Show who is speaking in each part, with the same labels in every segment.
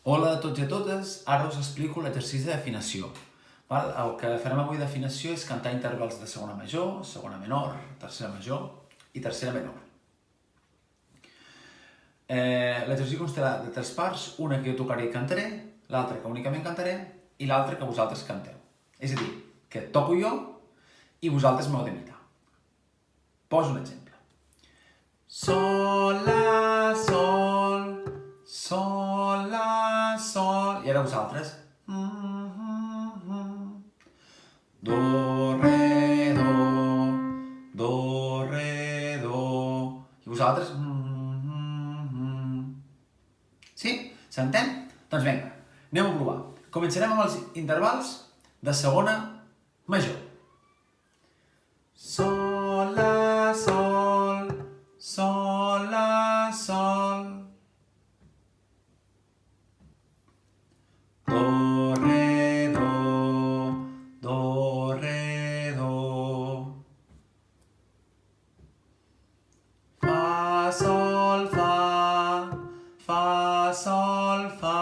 Speaker 1: Hola a tots i a totes, ara us explico l'exercici d'afinació. El que farem avui d'afinació és cantar intervals de segona major, segona menor, tercera major i tercera menor. L'exercici constarà de 3 parts, una que jo tocaré i cantaré, l'altra que únicament cantaré i l'altra que vosaltres canteu. És a dir, que toco jo i vosaltres m'heu d'imitar. Poso un exemple. Sol, la, sol, sol, la, sol. I ara vosaltres. Do, re, do, re, do. I vosaltres. Sí? S'entén? Doncs vinga, anem a provar. Començarem amb els intervals de segona major. Sol, la, sol, sol, la, sol. Do, re, do, re, do. Fa, sol, fa, sol, fa.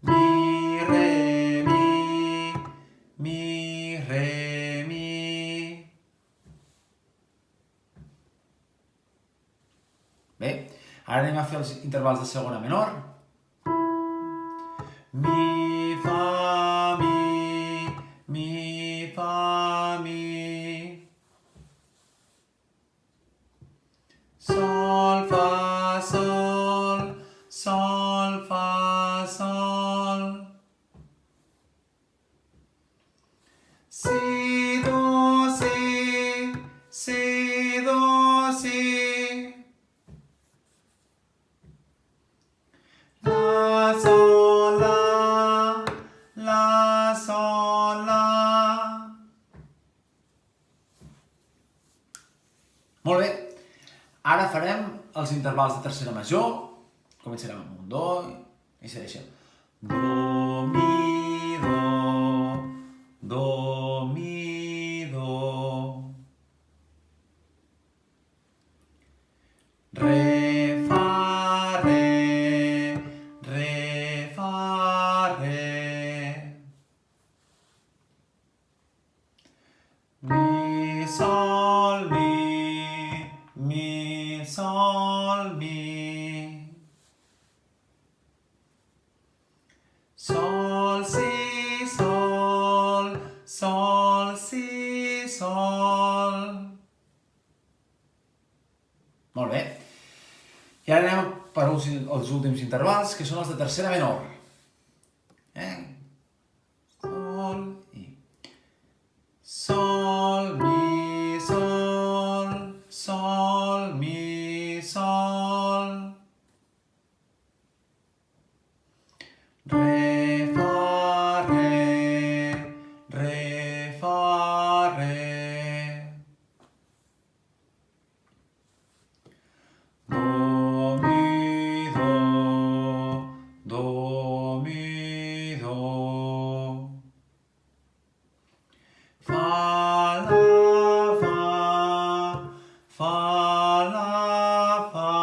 Speaker 1: Mi, re, mi, re, mi. Bé, ara anem a fer els intervals de segona menor. Mi, fa, mi, fa, mi. Sol, fa, sol, sol, fa, sol. Si, do, si, do, si. La, sol, la, sol, la. Molt bé. Ara farem els intervals de tercera major. Començarem amb un do i segueixem. Do, mi, do, mi, do. Re, fa, re, fa, re. Mi, sol, mi, sol, mi. Sol, si, sol, sol, si, sol. Molt bé. I ara anem per als últims intervals, que són els de tercera menor. Sol, i... Sol, mi, sol, sol, mi, sol. Re, fa, re, fa, re. Do, mi, do, mi, do. Fa, la, fa.